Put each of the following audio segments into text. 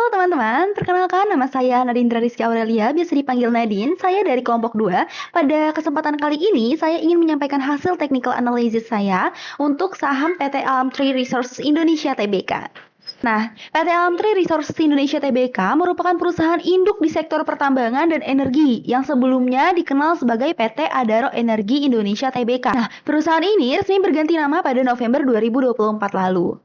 teman-teman, perkenalkan nama saya Nadindra Rizky Aurelia, biasa dipanggil Nadine. Saya dari kelompok 2. Pada kesempatan kali ini, saya ingin menyampaikan hasil technical analysis saya untuk saham PT Alam Tree Resources Indonesia Tbk. Nah, PT Alam Tree Resources Indonesia Tbk merupakan perusahaan induk di sektor pertambangan dan energi yang sebelumnya dikenal sebagai PT Adaro Energi Indonesia Tbk. Nah, perusahaan ini resmi berganti nama pada November 2024 lalu.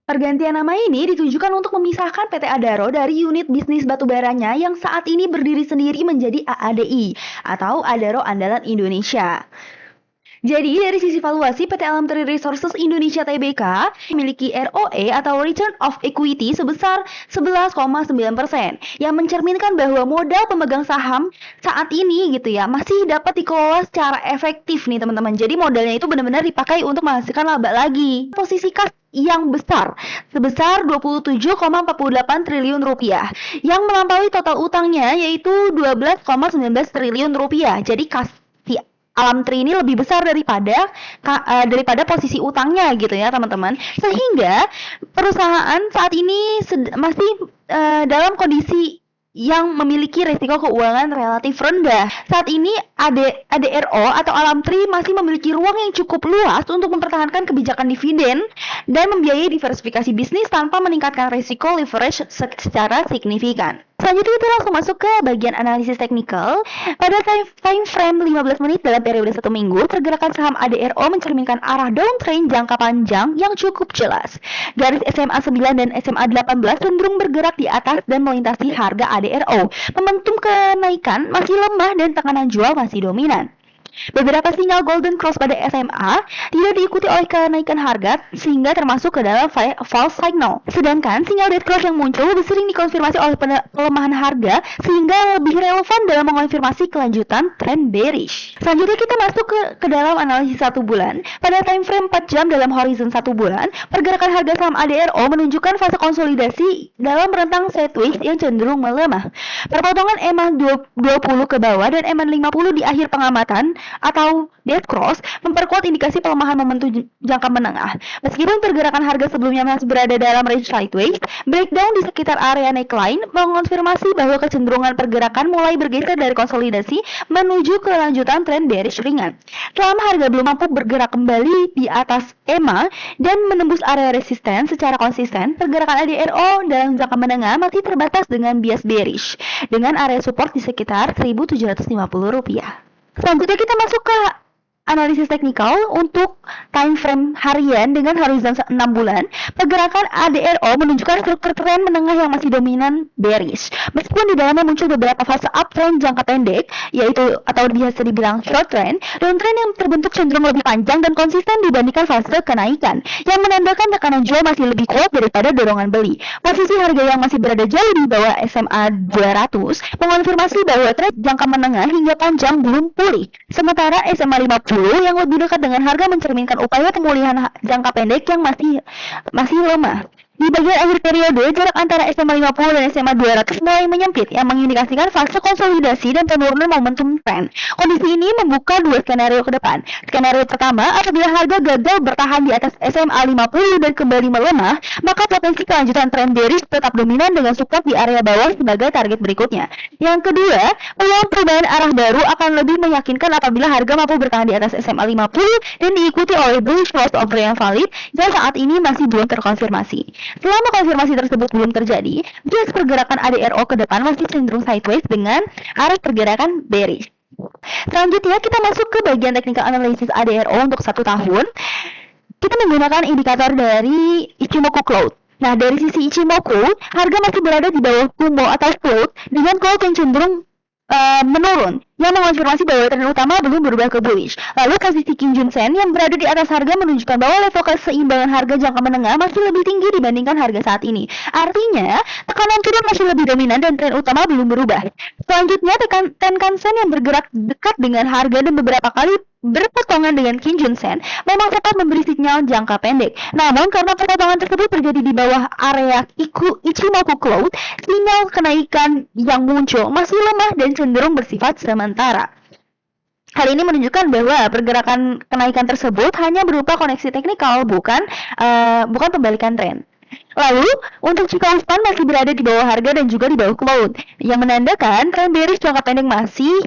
Pergantian nama ini ditujukan untuk memisahkan PT Adaro dari unit bisnis batubaranya yang saat ini berdiri sendiri menjadi AADI atau Adaro Andalan Indonesia. Jadi dari sisi valuasi PT Alam Tree Resources Indonesia Tbk memiliki ROE atau Return of Equity sebesar 11,9% yang mencerminkan bahwa modal pemegang saham saat ini gitu ya masih dapat dikelola secara efektif nih teman-teman. Jadi modalnya itu benar-benar dipakai untuk menghasilkan laba lagi. Posisi kas yang besar sebesar 27,48 triliun rupiah yang melampaui total utangnya yaitu 12,19 triliun rupiah. Jadi kas Alam Tree ini lebih besar daripada posisi utangnya gitu ya teman-teman, sehingga perusahaan saat ini masih dalam kondisi yang memiliki risiko keuangan relatif rendah. Saat ini ADRO atau Alam Tree masih memiliki ruang yang cukup luas untuk mempertahankan kebijakan dividen dan membiayai diversifikasi bisnis tanpa meningkatkan risiko leverage secara signifikan. Selanjutnya kita langsung masuk ke bagian analisis teknikal. Pada time frame 15 menit dalam periode 1 minggu, pergerakan saham ADRO mencerminkan arah downtrend jangka panjang yang cukup jelas. Garis SMA 9 dan SMA 18 cenderung bergerak di atas dan melintasi harga ADRO. Momentum kenaikan masih lemah dan tekanan jual masih dominan. Beberapa sinyal golden cross pada SMA tidak diikuti oleh kenaikan harga sehingga termasuk ke dalam false signal. Sedangkan sinyal dead cross yang muncul lebih sering dikonfirmasi oleh pelemahan harga sehingga lebih relevan dalam mengonfirmasi kelanjutan trend bearish. Selanjutnya kita masuk ke dalam analisis 1 bulan. Pada time frame 4 jam dalam horizon 1 bulan, pergerakan harga saham ADRO menunjukkan fase konsolidasi dalam rentang sideways yang cenderung melemah. Perpotongan EMA 20 ke bawah dan EMA 50 di akhir pengamatan atau dead cross memperkuat indikasi pelemahan momentum jangka menengah. Meskipun pergerakan harga sebelumnya masih berada dalam range sideways, breakdown di sekitar area neckline mengonfirmasi bahwa kecenderungan pergerakan mulai bergeser dari konsolidasi menuju ke lanjutan tren bearish ringan. Selama harga belum mampu bergerak kembali di atas EMA dan menembus area resisten secara konsisten, pergerakan ADRO dalam jangka menengah masih terbatas dengan bias bearish dengan area support di sekitar Rp1.750. Selanjutnya kita masuk ke analisis teknikal untuk time frame harian dengan horizon 6 bulan. Pergerakan ADRO menunjukkan struktur tren menengah yang masih dominan bearish. Meskipun di dalamnya muncul beberapa fase uptrend jangka pendek, yaitu atau biasa dibilang short trend, downtrend yang terbentuk cenderung lebih panjang dan konsisten dibandingkan fase kenaikan, yang menandakan tekanan jual masih lebih kuat daripada dorongan beli. Posisi harga yang masih berada jauh di bawah SMA 200 mengonfirmasi bahwa tren jangka menengah hingga panjang belum pulih. Sementara SMA 50 yang lebih dekat dengan harga mencerminkan upaya pemulihan jangka pendek yang masih lemah. Di bagian akhir periode, jarak antara SMA 50 dan SMA 200 mulai menyempit yang mengindikasikan fase konsolidasi dan penurunan momentum tren. Kondisi ini membuka dua skenario ke depan. Skenario pertama, apabila harga gagal bertahan di atas SMA 50 dan kembali melemah, maka potensi kelanjutan tren bearish tetap dominan dengan support di area bawah sebagai target berikutnya. Yang kedua, peluang perubahan arah baru akan lebih meyakinkan apabila harga mampu bertahan di atas SMA 50 dan diikuti oleh bullish crossover yang valid yang saat ini masih belum terkonfirmasi. Selama konfirmasi tersebut belum terjadi, bias pergerakan ADRO ke depan masih cenderung sideways dengan arah pergerakan bearish. Selanjutnya kita masuk ke bagian technical analysis ADRO untuk 1 tahun. Kita menggunakan indikator dari Ichimoku Cloud. Nah, dari sisi Ichimoku, harga masih berada di bawah Kumo atau float dengan cloud yang cenderung menurun, yang mengonfirmasi bahwa tren utama belum berubah ke bullish. Lalu posisi Kijun Sen yang berada di atas harga menunjukkan bahwa level keseimbangan harga jangka menengah masih lebih tinggi dibandingkan harga saat ini. Artinya, tekanan turun masih lebih dominan dan tren utama belum berubah. Selanjutnya, Tenkan Sen yang bergerak dekat dengan harga dan beberapa kali berpotongan dengan Kijun Sen memang sempat memberi sinyal jangka pendek. Namun karena perpotongan tersebut terjadi di bawah area Ichimoku Cloud, sinyal kenaikan yang muncul masih lemah dan cenderung bersifat sementara. Hal ini menunjukkan bahwa pergerakan kenaikan tersebut hanya berupa koneksi teknikal, bukan pembalikan tren. Lalu, untuk Chicago Span masih berada di bawah harga dan juga di bawah cloud, yang menandakan tren bearish jangka pendek masih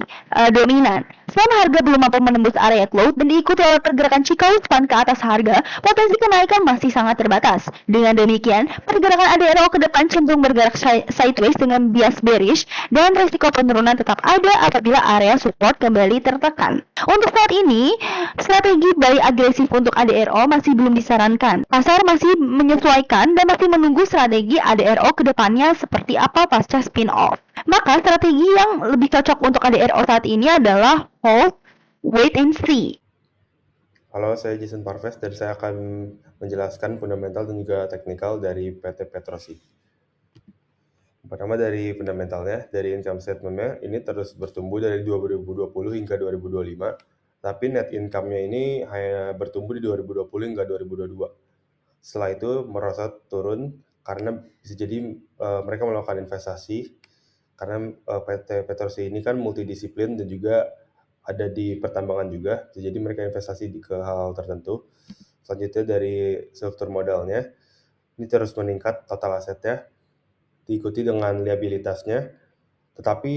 dominan. Selama harga belum mampu menembus area cloud dan diikuti oleh pergerakan Chicago Span ke atas harga, potensi kenaikan masih sangat terbatas. Dengan demikian, pergerakan ADRO ke depan cenderung bergerak sideways dengan bias bearish dan risiko penurunan tetap ada apabila area support kembali tertekan. Untuk saat ini, strategi buy agresif untuk ADRO masih belum disarankan. Pasar masih menyesuaikan dan masih menunggu strategi ADRO ke depannya seperti apa pasca spin-off. Maka strategi yang lebih cocok untuk ADRO saat ini adalah hold, wait and see. Halo, saya Jason Parves dan saya akan menjelaskan fundamental dan juga teknikal dari PT Petrosi. Pertama dari fundamentalnya, dari income statement-nya ini terus bertumbuh dari 2020 hingga 2025, tapi net income-nya ini hanya bertumbuh di 2020 hingga 2022. Setelah itu merosot turun karena bisa jadi mereka melakukan investasi karena PT Petrosi ini kan multidisiplin dan juga ada di pertambangan juga, jadi mereka investasi ke hal tertentu. Selanjutnya dari struktur modalnya, ini terus meningkat total asetnya, diikuti dengan liabilitasnya, tetapi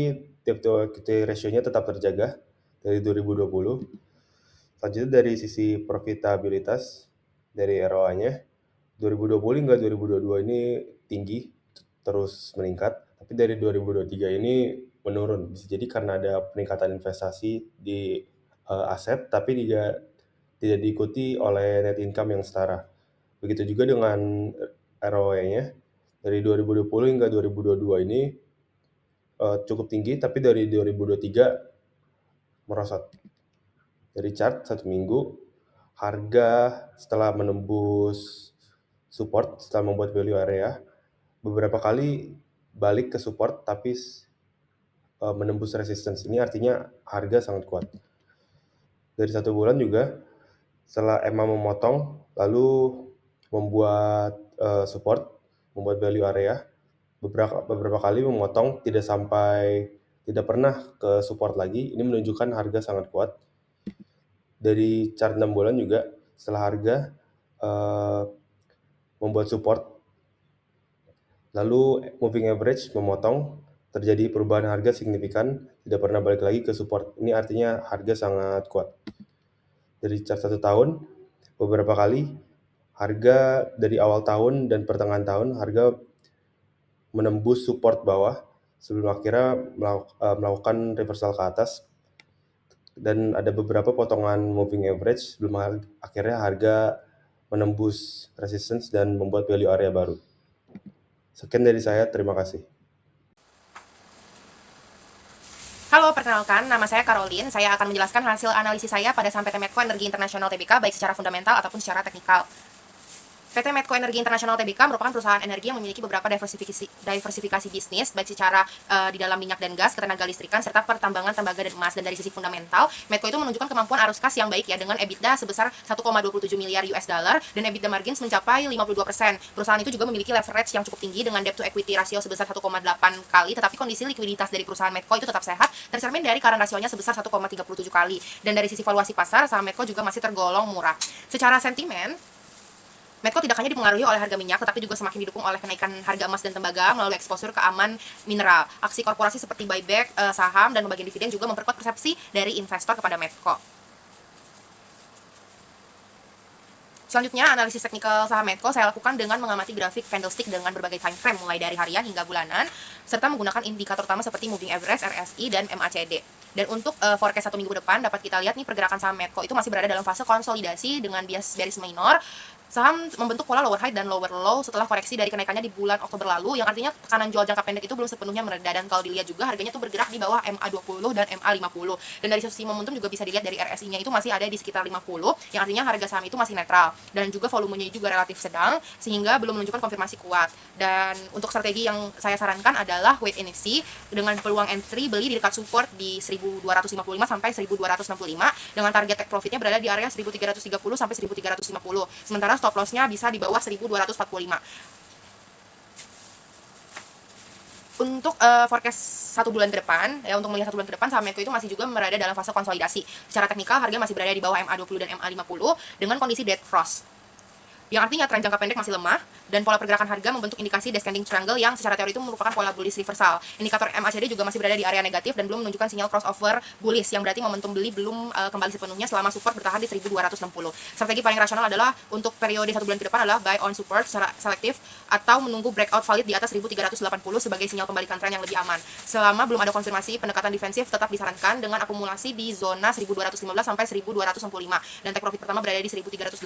debt to equity ratio-nya tetap terjaga dari 2020. Selanjutnya dari sisi profitabilitas, dari ROA-nya, 2020 hingga 2022 ini tinggi, terus meningkat, tapi dari 2023 ini menurun. Bisa jadi karena ada peningkatan investasi di aset, tapi tidak diikuti oleh net income yang setara. Begitu juga dengan ROE-nya, dari 2020 hingga 2022 ini cukup tinggi, tapi dari 2023 merosot. Dari chart 1 minggu, harga setelah menembus support, setelah membuat value area, beberapa kali balik ke support tapi menembus resistance. Ini artinya harga sangat kuat. Dari 1 bulan juga, setelah EMA memotong, lalu membuat support, membuat value area, beberapa kali memotong, tidak pernah ke support lagi. Ini menunjukkan harga sangat kuat. Dari chart 6 bulan juga, setelah harga membuat support, lalu moving average memotong, terjadi perubahan harga signifikan, tidak pernah balik lagi ke support. Ini artinya harga sangat kuat. Dari chart 1 tahun, beberapa kali harga dari awal tahun dan pertengahan tahun, harga menembus support bawah sebelum akhirnya melakukan reversal ke atas, dan ada beberapa potongan moving average sebelum akhirnya harga menembus resistance dan membuat value area baru. Sekian dari saya, terima kasih. Halo, perkenalkan, nama saya Caroline. Saya akan menjelaskan hasil analisis saya pada saham PT Medco Energi Internasional Tbk, baik secara fundamental ataupun secara teknikal. PT Medco Energi Internasional Tbk merupakan perusahaan energi yang memiliki beberapa diversifikasi bisnis, baik secara di dalam minyak dan gas, ketenaga listrikan, serta pertambangan tembaga dan emas. Dan dari sisi fundamental, Medco itu menunjukkan kemampuan arus kas yang baik ya, dengan EBITDA sebesar 1,27 miliar US dollar dan EBITDA margins mencapai 52%. Perusahaan itu juga memiliki leverage yang cukup tinggi dengan debt to equity ratio sebesar 1,8 kali, tetapi kondisi likuiditas dari perusahaan Medco itu tetap sehat, tercermin dari current rasionya sebesar 1,37 kali. Dan dari sisi valuasi pasar, saham Medco juga masih tergolong murah. Secara sentimen, Medco tidak hanya dipengaruhi oleh harga minyak, tetapi juga semakin didukung oleh kenaikan harga emas dan tembaga melalui eksposur ke aman mineral. Aksi korporasi seperti buyback saham dan pembagian dividen juga memperkuat persepsi dari investor kepada Medco. Selanjutnya, analisis teknikal saham Medco saya lakukan dengan mengamati grafik candlestick dengan berbagai time frame mulai dari harian hingga bulanan, serta menggunakan indikator utama seperti moving average, RSI, dan MACD. Dan untuk forecast 1 minggu depan, dapat kita lihat nih pergerakan saham Medco itu masih berada dalam fase konsolidasi dengan bias bearish minor. Saham membentuk pola lower high dan lower low setelah koreksi dari kenaikannya di bulan Oktober lalu, yang artinya tekanan jual jangka pendek itu belum sepenuhnya mereda. Dan kalau dilihat juga harganya tuh bergerak di bawah MA20 dan MA50. Dan dari sisi momentum juga bisa dilihat dari RSI-nya itu masih ada di sekitar 50, yang artinya harga saham itu masih netral. Dan juga volumenya juga relatif sedang, sehingga belum menunjukkan konfirmasi kuat. Dan untuk strategi yang saya sarankan adalah wait and see, dengan peluang entry beli di dekat support di 1255 sampai 1265, dengan target take profitnya berada di area 1330 sampai 1350. Sementara stop loss-nya bisa di bawah 1245. Untuk forecast 1 bulan ke depan, ya, untuk melihat 1 bulan ke depan, saham Medco itu masih juga berada dalam fase konsolidasi. Secara teknikal, harga masih berada di bawah MA20 dan MA50 dengan kondisi dead cross. yang artinya tren jangka pendek masih lemah, dan pola pergerakan harga membentuk indikasi descending triangle yang secara teori itu merupakan pola bullish reversal. Indikator MACD juga masih berada di area negatif dan belum menunjukkan sinyal crossover bullish, yang berarti momentum beli belum kembali sepenuhnya selama support bertahan di 1260. Strategi paling rasional adalah untuk periode 1 bulan ke depan adalah buy on support secara selektif atau menunggu breakout valid di atas 1380 sebagai sinyal pembalikan tren yang lebih aman. Selama belum ada konfirmasi, pendekatan defensif tetap disarankan dengan akumulasi di zona 1215 sampai 1265, dan take profit pertama berada di 1380,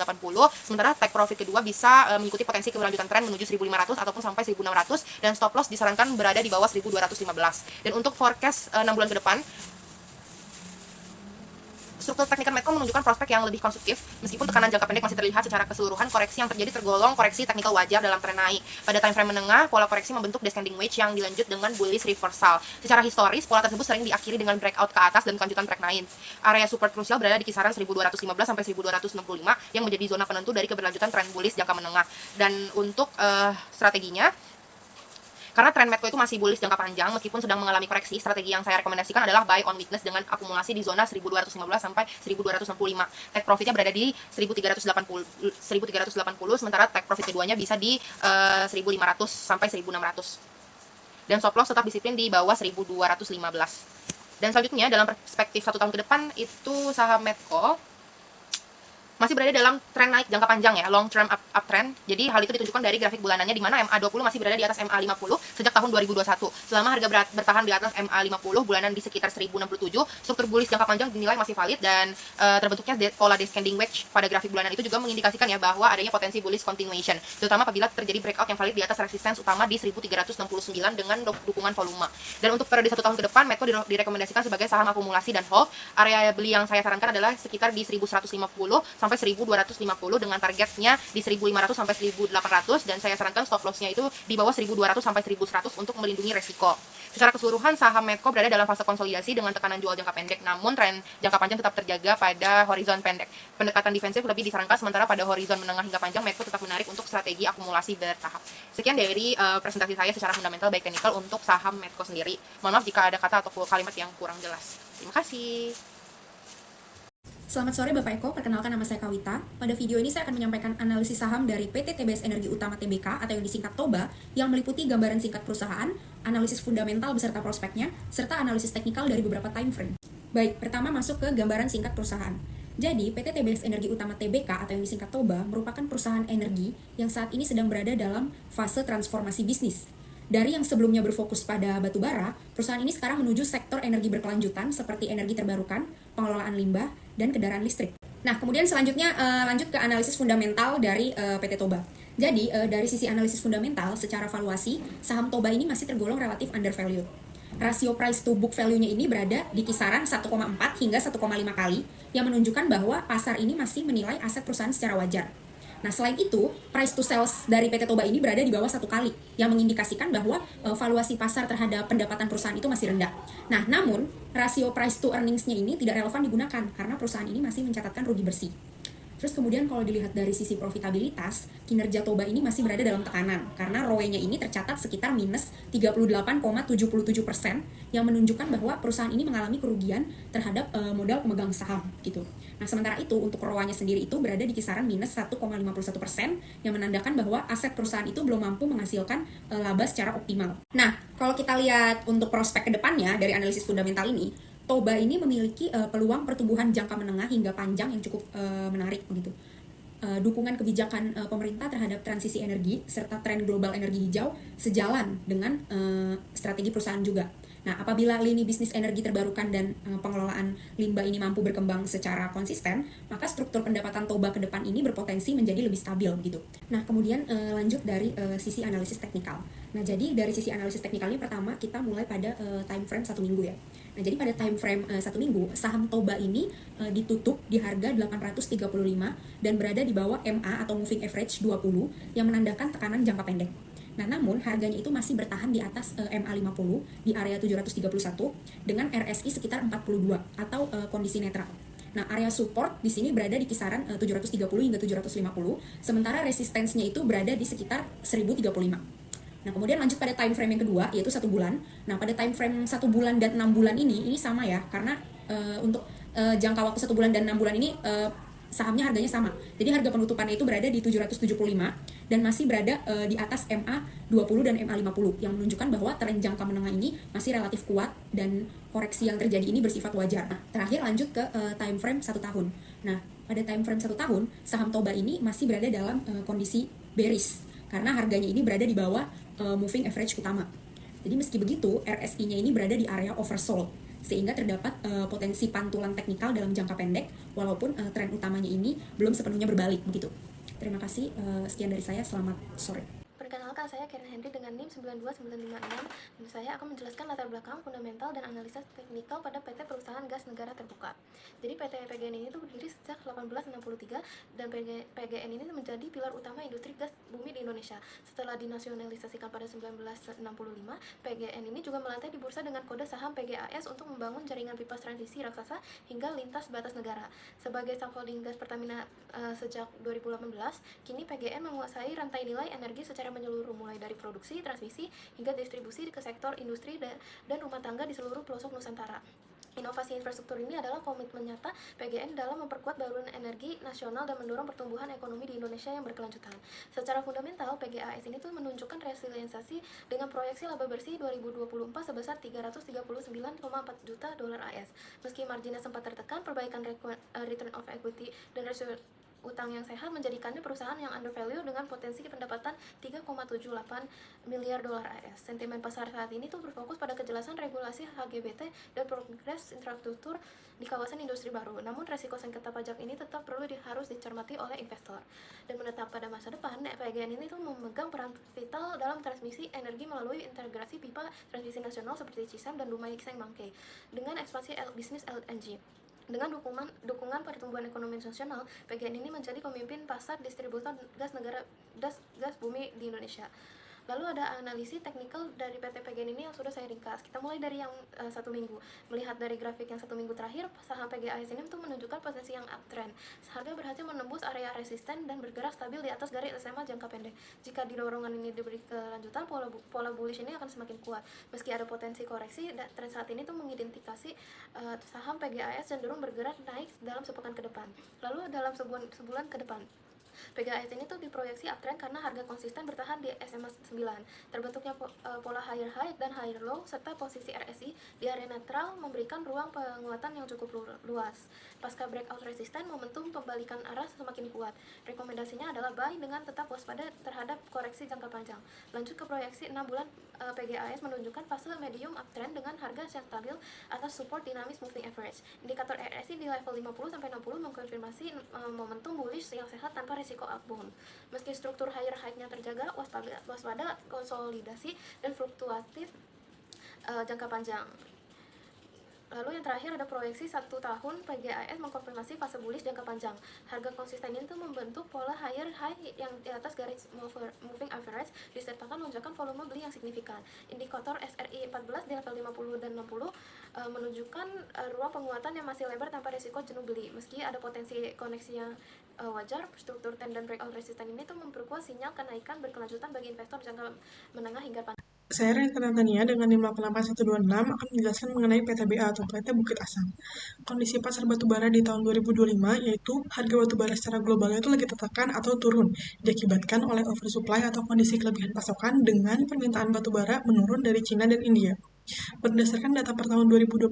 sementara take profit kedua bisa mengikuti potensi keberlanjutan tren menuju 1500 ataupun sampai 1600, dan stop loss disarankan berada di bawah 1215. Dan untuk forecast 6 bulan ke depan, struktur teknikal Medco menunjukkan prospek yang lebih konstruktif, meskipun tekanan jangka pendek masih terlihat. Secara keseluruhan, koreksi yang terjadi tergolong koreksi teknikal wajar dalam tren naik. Pada time frame menengah, pola koreksi membentuk descending wedge yang dilanjut dengan bullish reversal. Secara historis, pola tersebut sering diakhiri dengan breakout ke atas dan kelanjutan track naik. Area support krusial berada di kisaran 1215 sampai 1265 yang menjadi zona penentu dari keberlanjutan tren bullish jangka menengah. Dan untuk strateginya, karena tren Medco itu masih bullish jangka panjang meskipun sedang mengalami koreksi, strategi yang saya rekomendasikan adalah buy on weakness dengan akumulasi di zona 1215 sampai 1265. Take profitnya berada di 1380, sementara take profit keduanya bisa di 1500 sampai 1600. Dan stop loss tetap disiplin di bawah 1215. Dan selanjutnya, dalam perspektif 1 tahun ke depan, itu saham Medco masih berada dalam tren naik jangka panjang ya, long term uptrend. Jadi hal itu ditunjukkan dari grafik bulanannya, di mana MA20 masih berada di atas MA50 sejak tahun 2021. Selama harga bertahan di atas MA50 bulanan di sekitar 1067, struktur bullish jangka panjang dinilai masih valid, dan terbentuknya pola descending wedge pada grafik bulanan itu juga mengindikasikan ya bahwa adanya potensi bullish continuation, terutama apabila terjadi breakout yang valid di atas resistance utama di 1369 dengan dukungan volume. Dan untuk periode 1 tahun ke depan, Medco direkomendasikan sebagai saham akumulasi dan hold. Area beli yang saya sarankan adalah sekitar di 1150 sampai 1250 dengan targetnya di 1500 sampai 1800, dan saya sarankan stop loss-nya itu di bawah 1200 sampai 1100 untuk melindungi resiko. Secara keseluruhan, saham Medco berada dalam fase konsolidasi dengan tekanan jual jangka pendek, namun tren jangka panjang tetap terjaga pada horizon pendek. Pendekatan defensif lebih disarankan, sementara pada horizon menengah hingga panjang Medco tetap menarik untuk strategi akumulasi bertahap. Sekian dari presentasi saya secara fundamental baik teknikal untuk saham Medco sendiri. Mohon maaf jika ada kata atau kalimat yang kurang jelas. Terima kasih. Selamat sore Bapak Eko, perkenalkan nama saya Kawita. Pada video ini saya akan menyampaikan analisis saham dari PT TBS Energi Utama Tbk atau yang disingkat TOBA, yang meliputi gambaran singkat perusahaan, analisis fundamental beserta prospeknya, serta analisis teknikal dari beberapa time frame. Baik, pertama masuk ke gambaran singkat perusahaan. Jadi, PT TBS Energi Utama Tbk atau yang disingkat TOBA merupakan perusahaan energi yang saat ini sedang berada dalam fase transformasi bisnis. Dari yang sebelumnya berfokus pada batu bara, perusahaan ini sekarang menuju sektor energi berkelanjutan seperti energi terbarukan, pengelolaan limbah, dan kendaraan listrik. Nah, kemudian selanjutnya lanjut ke analisis fundamental dari PT TOBA. Jadi, dari sisi analisis fundamental, secara valuasi, saham TOBA ini masih tergolong relatif undervalued. Rasio price to book value-nya ini berada di kisaran 1,4 hingga 1,5 kali, yang menunjukkan bahwa pasar ini masih menilai aset perusahaan secara wajar. Nah, selain itu, price to sales dari PT TOBA ini berada di bawah 1 kali, yang mengindikasikan bahwa valuasi pasar terhadap pendapatan perusahaan itu masih rendah. Nah, namun, rasio price to earnings-nya ini tidak relevan digunakan, karena perusahaan ini masih mencatatkan rugi bersih. Terus kemudian kalau dilihat dari sisi profitabilitas, kinerja TOBA ini masih berada dalam tekanan, karena ROE-nya ini tercatat sekitar minus 38,77%, yang menunjukkan bahwa perusahaan ini mengalami kerugian terhadap modal pemegang saham, gitu. Nah, sementara itu, untuk ROA-nya sendiri itu berada di kisaran minus 1,51%, yang menandakan bahwa aset perusahaan itu belum mampu menghasilkan laba secara optimal. Nah, kalau kita lihat untuk prospek ke depannya dari analisis fundamental ini, TOBA ini memiliki peluang pertumbuhan jangka menengah hingga panjang yang cukup menarik begitu. Dukungan kebijakan pemerintah terhadap transisi energi serta tren global energi hijau sejalan dengan strategi perusahaan juga. Nah, apabila lini bisnis energi terbarukan dan pengelolaan limbah ini mampu berkembang secara konsisten, maka struktur pendapatan TOBA ke depan ini berpotensi menjadi lebih stabil gitu. Nah, kemudian lanjut dari sisi analisis teknikal. Nah, jadi dari sisi analisis teknikal ini pertama kita mulai pada time frame 1 minggu ya. Nah, jadi pada time frame 1 minggu, saham TOBA ini ditutup di harga 835 dan berada di bawah MA atau moving average 20 yang menandakan tekanan jangka pendek. Nah, namun harganya itu masih bertahan di atas MA50 di area 731 dengan RSI sekitar 42 atau kondisi netral. Nah, area support di sini berada di kisaran 730 hingga 750, sementara resistensinya itu berada di sekitar 1035. Nah, kemudian lanjut pada time frame yang kedua, yaitu 1 bulan. Nah, pada time frame 1 bulan dan 6 bulan ini sama ya, karena untuk jangka waktu 1 bulan dan 6 bulan ini sahamnya harganya sama. Jadi harga penutupannya itu berada di 775 dan masih berada di atas MA20 dan MA50 yang menunjukkan bahwa tren jangka menengah ini masih relatif kuat dan koreksi yang terjadi ini bersifat wajar. Nah, terakhir lanjut ke time frame 1 tahun. Nah, pada time frame 1 tahun, saham Toba ini masih berada dalam kondisi bearish karena harganya ini berada di bawah moving average utama. Jadi meski begitu, RSI-nya ini berada di area oversold, sehingga terdapat potensi pantulan teknikal dalam jangka pendek, walaupun tren utamanya ini belum sepenuhnya berbalik begitu. Terima kasih, sekian dari saya, selamat sore. Perkenalkan, saya Karen Henry dengan NIM 92956 dan saya akan menjelaskan latar belakang, fundamental, dan analisa teknikal pada PT Perusahaan Gas Negara Terbuka. Jadi PT PGN ini tuh berdiri sejak 1863 dan PGN ini menjadi pilar utama industri gas bumi di Indonesia. Setelah dinasionalisasikan pada 1965, PGN ini juga melantai di bursa dengan kode saham PGAS untuk membangun jaringan pipa transisi raksasa hingga lintas batas negara. Sebagai subholding gas Pertamina sejak 2018, kini PGN menguasai rantai nilai energi secara menyeluruh mulai dari produksi, transmisi, hingga distribusi ke sektor industri dan rumah tangga di seluruh pelosok Nusantara. Inovasi infrastruktur ini adalah komitmen nyata PGN dalam memperkuat baluran energi nasional dan mendorong pertumbuhan ekonomi di Indonesia yang berkelanjutan. Secara fundamental, PGAS ini tuh menunjukkan resiliensi dengan proyeksi laba bersih 2024 sebesar 339,4 juta dolar AS. Meski marginnya sempat tertekan, perbaikan return of equity dan rasio utang yang sehat menjadikannya perusahaan yang undervalue dengan potensi pendapatan 3,78 miliar dolar AS. Sentimen pasar saat ini tuh berfokus pada kejelasan regulasi HGBT dan progres infrastruktur di kawasan industri baru. Namun resiko sengketa pajak ini tetap harus dicermati oleh investor. Dan menetap pada masa depan, PGN ini tuh memegang peran vital dalam transmisi energi melalui integrasi pipa transmisi nasional seperti Cisem dan Dumai Seng Mangke dengan ekspansi bisnis LNG. Dengan dukungan pertumbuhan ekonomi nasional, PGN ini menjadi pemimpin pasar distributor gas bumi di Indonesia. Lalu ada analisis teknikal dari PT PGN ini yang sudah saya ringkas. Kita mulai dari yang 1 minggu. Melihat dari grafik yang 1 minggu terakhir, saham PGAS ini untuk menunjukkan potensi yang uptrend. Harga berhasil menembus area resisten dan bergerak stabil di atas garis SMA jangka pendek. Jika dorongan ini diberi kelanjutan, pola bullish ini akan semakin kuat. Meski ada potensi koreksi, tren saat ini tuh mengidentifikasi saham PGAS cenderung bergerak naik dalam sepekan ke depan. Lalu dalam sebulan ke depan, PGAS ini tuh diproyeksi uptrend karena harga konsisten bertahan di SMA 9. Terbentuknya pola higher high dan higher low serta posisi RSI di area netral memberikan ruang penguatan yang cukup luas. Pasca breakout resisten, momentum pembalikan arah semakin kuat. Rekomendasinya adalah buy dengan tetap waspada terhadap koreksi jangka panjang. Lanjut ke proyeksi 6 bulan, PGAS menunjukkan fase medium uptrend dengan harga yang stabil atas support dinamis moving average. Indikator RSI di level 50-60 mengkonfirmasi momentum bullish yang sehat tanpa risiko upbound. Meski struktur higher high-nya terjaga, waspada konsolidasi dan fluktuatif jangka panjang. Lalu yang terakhir ada proyeksi 1 tahun, PGAS mengkonfirmasi fase bullish jangka panjang. Harga konsisten ini tuh membentuk pola higher high yang di atas garis moving average disertakan lonjakan volume beli yang signifikan. Indikator SRI 14 di level 50 dan 60 menunjukkan ruang penguatan yang masih lebar tanpa risiko jenuh beli. Meski ada potensi koneksi yang wajar, struktur trend dan breakout resisten ini tuh memperkuat sinyal kenaikan berkelanjutan bagi investor jangka menengah hingga panjang. Saya Renata Tania dengan NIM 88126 akan menjelaskan mengenai PTBA atau PT Bukit Asam. Kondisi pasar batubara di tahun 2025 yaitu harga batubara secara globalnya itu lagi tertekan atau turun, diakibatkan oleh oversupply atau kondisi kelebihan pasokan dengan permintaan batubara menurun dari Cina dan India. Berdasarkan data per tahun 2025,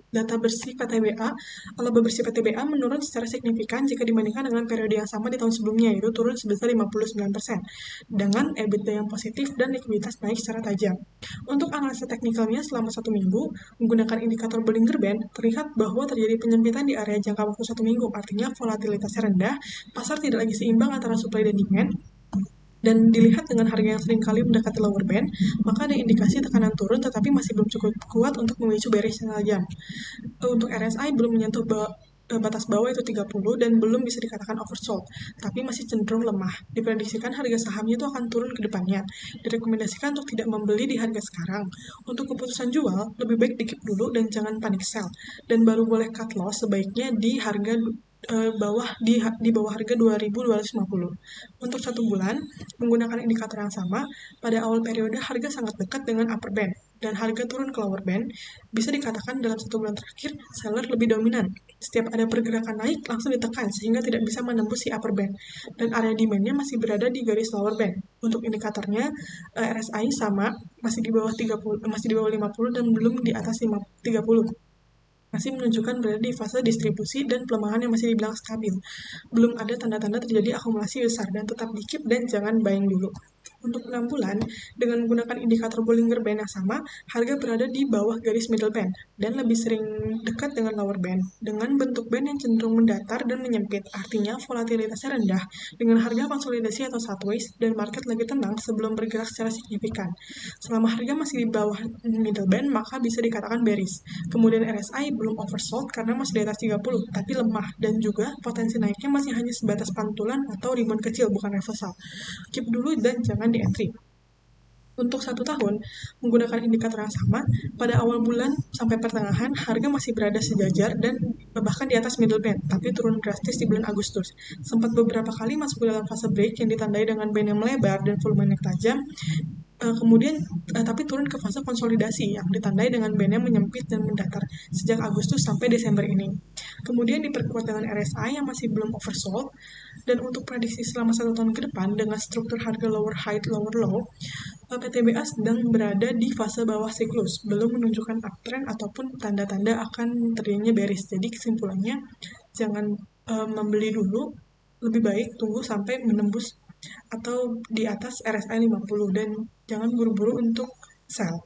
data bersih PTBA, laba bersih PTBA menurun secara signifikan jika dibandingkan dengan periode yang sama di tahun sebelumnya, yaitu turun sebesar 59%, dengan EBITDA yang positif dan likuiditas naik secara tajam. Untuk analisa teknikalnya selama 1 minggu, menggunakan indikator Bollinger Band, terlihat bahwa terjadi penyempitan di area jangka waktu 1 minggu, artinya volatilitasnya rendah, pasar tidak lagi seimbang antara supply dan demand, dan dilihat dengan harga yang seringkali mendekati lower band, maka ada indikasi tekanan turun tetapi masih belum cukup kuat untuk memicu bearish yang tajam. Untuk RSI belum menyentuh batas bawah itu 30 dan belum bisa dikatakan oversold, tapi masih cenderung lemah. Diprediksikan harga sahamnya itu akan turun ke depannya. Direkomendasikan untuk tidak membeli di harga sekarang. Untuk keputusan jual, lebih baik dikip dulu dan jangan panic sell. Dan baru boleh cut loss sebaiknya di harga di bawah harga 2.250. Untuk 1 bulan, menggunakan indikator yang sama, pada awal periode harga sangat dekat dengan upper band, dan harga turun ke lower band, bisa dikatakan dalam 1 bulan terakhir, seller lebih dominan. Setiap ada pergerakan naik, langsung ditekan sehingga tidak bisa menembus si upper band. Dan area demand-nya masih berada di garis lower band. Untuk indikatornya, RSI sama, masih di bawah 50 dan belum di atas 30. Masih menunjukkan berada di fase distribusi dan pelemahan yang masih dibilang stabil. Belum ada tanda-tanda terjadi akumulasi besar dan tetap di keep dan jangan buying dulu. Untuk 6 bulan, dengan menggunakan indikator Bollinger Band yang sama, harga berada di bawah garis middle band dan lebih sering dekat dengan lower band, dengan bentuk band yang cenderung mendatar dan menyempit, artinya volatilitasnya rendah, dengan harga konsolidasi atau sideways, dan market lagi tenang sebelum bergerak secara signifikan. Selama harga masih di bawah middle band, maka bisa dikatakan bearish. Kemudian RSI belum oversold karena masih di atas 30, tapi lemah, dan juga potensi naiknya masih hanya sebatas pantulan atau rebound kecil, bukan reversal. Keep dulu dan jangan di entry. Untuk 1 tahun, menggunakan indikator yang sama, pada awal bulan sampai pertengahan, harga masih berada sejajar dan bahkan di atas middle band, tapi turun drastis di bulan Agustus. Sempat beberapa kali masuk ke dalam fase break yang ditandai dengan band yang melebar dan volume yang tajam, tapi turun ke fase konsolidasi yang ditandai dengan band yang menyempit dan mendatar sejak Agustus sampai Desember ini. Kemudian diperkuat dengan RSI yang masih belum oversold, dan untuk prediksi selama 1 tahun ke depan dengan struktur harga lower high, lower low, PTBA sedang berada di fase bawah siklus, belum menunjukkan uptrend ataupun tanda-tanda akan terjadinya bearish. Jadi kesimpulannya, jangan membeli dulu, lebih baik tunggu sampai menembus atau di atas RSI 50 dan jangan buru-buru untuk sell.